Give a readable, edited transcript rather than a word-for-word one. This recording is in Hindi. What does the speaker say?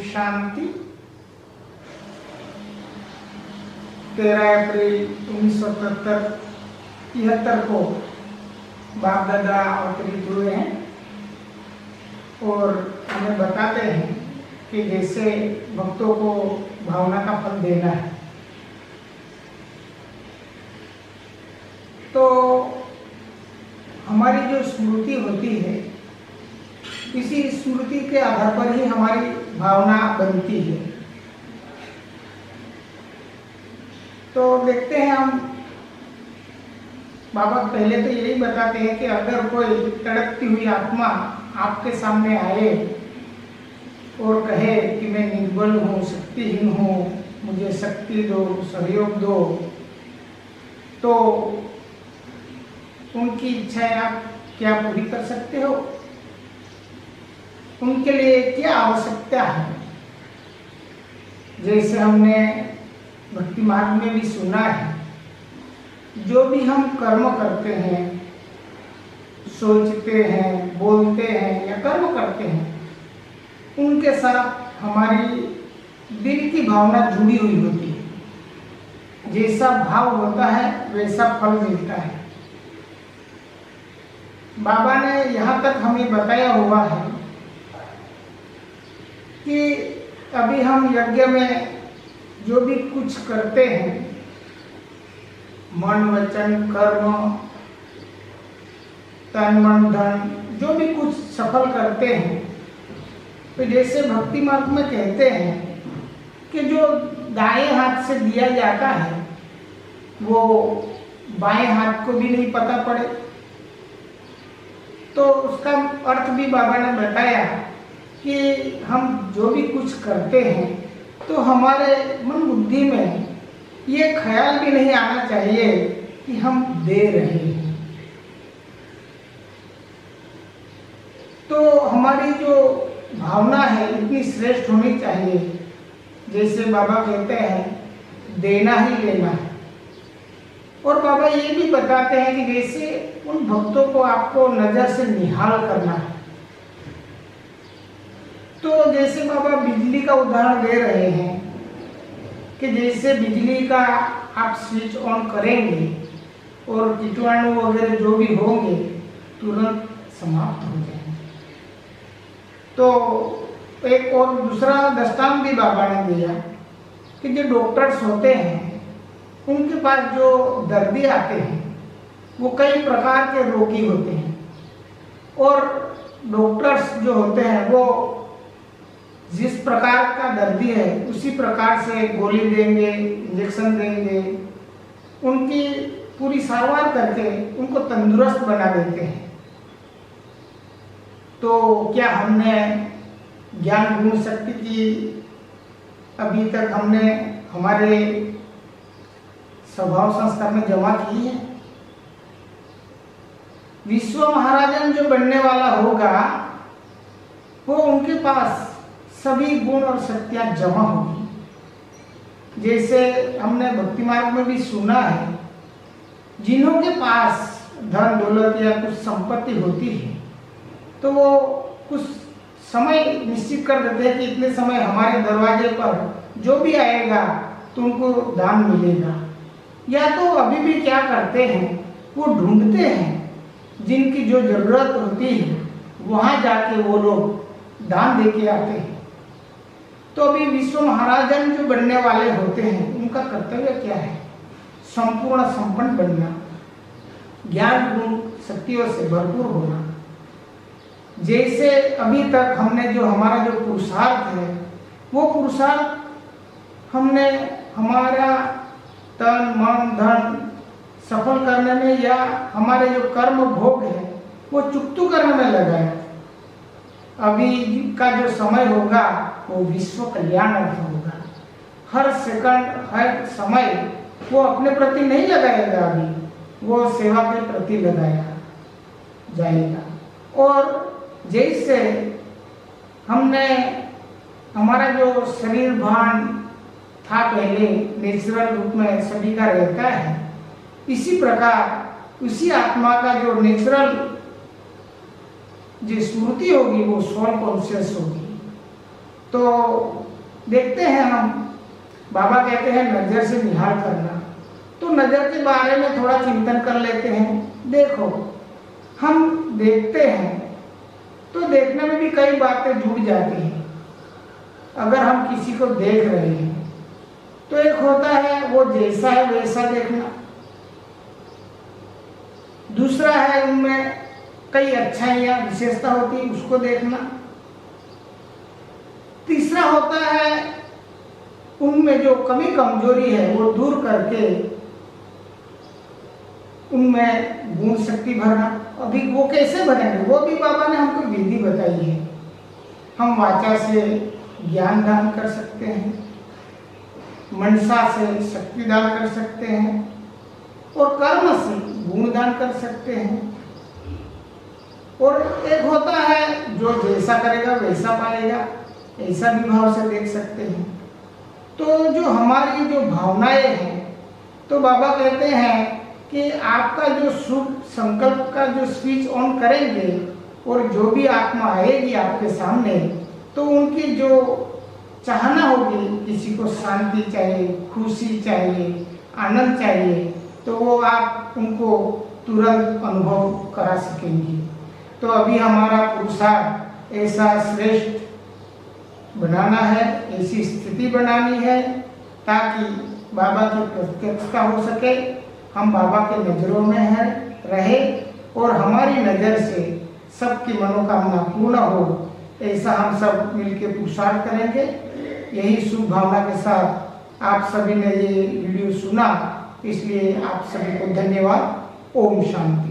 शांति। 13 अप्रैल 1973 को बाप दादा अवतरित हुए हैं और हमें बताते हैं कि जैसे भक्तों को भावना का फल देना है। तो हमारी जो स्मृति होती है, इसी स्मृति के आधार पर ही हमारी भावना बनती है। तो देखते हैं हम, बाबा पहले तो यही बताते हैं कि अगर कोई तड़पती हुई आत्मा आपके सामने आए और कहे कि मैं निर्बल हूँ, शक्तिहीन हूँ, मुझे शक्ति दो, सहयोग दो, तो उनकी इच्छाएं आप क्या पूरी कर सकते हो? उनके लिए क्या आवश्यकता है? जैसे हमने भक्ति मार्ग में भी सुना है, जो भी हम कर्म करते हैं, सोचते हैं, बोलते हैं या कर्म करते हैं, उनके साथ हमारी दिल की भावना जुड़ी हुई होती है। जैसा भाव होता है वैसा फल मिलता है। बाबा ने यहाँ तक हमें बताया हुआ है कि अभी हम यज्ञ में जो भी कुछ करते हैं, मन वचन कर्म, तन मन धन, जो भी कुछ सफल करते हैं, तो जैसे भक्ति मार्ग में कहते हैं कि जो दाएं हाथ से दिया जाता है वो बाएं हाथ को भी नहीं पता पड़े। तो उसका अर्थ भी बाबा ने बताया कि हम जो भी कुछ करते हैं तो हमारे मन बुद्धि में ये ख्याल भी नहीं आना चाहिए कि हम दे रहे हैं। तो हमारी जो भावना है इतनी श्रेष्ठ होनी चाहिए, जैसे बाबा कहते हैं देना ही लेना है। और बाबा ये भी बताते हैं कि जैसे उन भक्तों को आपको नजर से निहाल करना है। तो जैसे बाबा बिजली का उदाहरण दे रहे हैं कि जैसे बिजली का आप स्विच ऑन करेंगे और कीटाणु वगैरह जो भी होंगे तुरंत समाप्त हो जाएंगे। तो एक और दूसरा दृष्टांत भी बाबा ने दिया कि जो डॉक्टर्स होते हैं उनके पास जो दर्दी आते हैं वो कई प्रकार के रोगी होते हैं, और डॉक्टर्स जो होते हैं वो जिस प्रकार का दर्दी है उसी प्रकार से गोली देंगे, इंजेक्शन देंगे, उनकी पूरी सारवार करके उनको तंदुरुस्त बना देते हैं। तो क्या हमने ज्ञान गुण शक्ति की अभी तक हमने हमारे स्वभाव संस्कार में जमा की है? विश्व महाराजन जो बनने वाला होगा वो उनके पास सभी गुण और शक्तियां जमा होगी। जैसे हमने भक्ति मार्ग में भी सुना है, जिन्हों के पास धन दौलत या कुछ संपत्ति होती है तो वो कुछ समय निश्चित कर देते हैं कि इतने समय हमारे दरवाजे पर जो भी आएगा तो उनको दान मिलेगा। या तो अभी भी क्या करते हैं, वो ढूंढते हैं जिनकी जो जरूरत होती है वहां जाके वो लोग दान दे के आते हैं। तो अभी विश्व महाराजन जो बनने वाले होते हैं उनका कर्तव्य क्या है? संपूर्ण संपन्न बनना, ज्ञान गुण शक्तियों से भरपूर होना। जैसे अभी तक हमने जो हमारा जो पुरुषार्थ है वो पुरुषार्थ हमने हमारा तन मन धन सफल करने में या हमारे जो कर्म भोग है वो चुकतू करने में लगाया। अभी का जो समय होगा वो विश्व कल्याण अर्थ होगा। हर सेकंड हर समय वो अपने प्रति नहीं लगाएगा, अभी वो सेवा के प्रति लगाया जाएगा। और जैसे हमने हमारा जो शरीर भान था पहले नेचुरल रूप में सभी का रहता है, इसी प्रकार उसी आत्मा का जो नेचुरल जो स्मृति होगी वो सोल कॉन्शियस होगी। तो देखते हैं हम, बाबा कहते हैं नज़र से निहार करना, तो नज़र के बारे में थोड़ा चिंतन कर लेते हैं। देखो, हम देखते हैं तो देखने में भी कई बातें जुड़ जाती हैं। अगर हम किसी को देख रहे हैं तो एक होता है वो जैसा है वैसा देखना, दूसरा है उनमें कई अच्छाइयाँ विशेषता होती है उसको देखना, तीसरा होता है उनमें जो कमी कमजोरी है वो दूर करके उनमें गुण शक्ति भरना। अभी वो कैसे बनेंगे, वो भी बाबा ने हमको विधि बताई है। हम वाचा से ज्ञान दान कर सकते हैं, मनसा से शक्ति दान कर सकते हैं और कर्म से गुण दान कर सकते हैं। और एक होता है जो जैसा करेगा वैसा पाएगा, ऐसा भी भाव से देख सकते हैं। तो जो हमारी जो भावनाएं हैं, तो बाबा कहते हैं कि आपका जो शुभ संकल्प का जो स्विच ऑन करेंगे और जो भी आत्मा आएगी आपके सामने, तो उनकी जो चाहना होगी, किसी को शांति चाहिए, खुशी चाहिए, आनंद चाहिए, तो वो आप उनको तुरंत अनुभव करा सकेंगे। तो अभी हमारा पुरुषार्थ ऐसा श्रेष्ठ बनाना है, ऐसी स्थिति बनानी है ताकि बाबा की प्रत्यक्षता हो सके, हम बाबा के नज़रों में हैं रहे और हमारी नज़र से सबकी मनोकामना पूर्ण हो, ऐसा हम सब मिलकर पुरुषार्थ करेंगे। यही शुभ भावना के साथ आप सभी ने ये वीडियो सुना, इसलिए आप सभी को धन्यवाद। ओम शांति।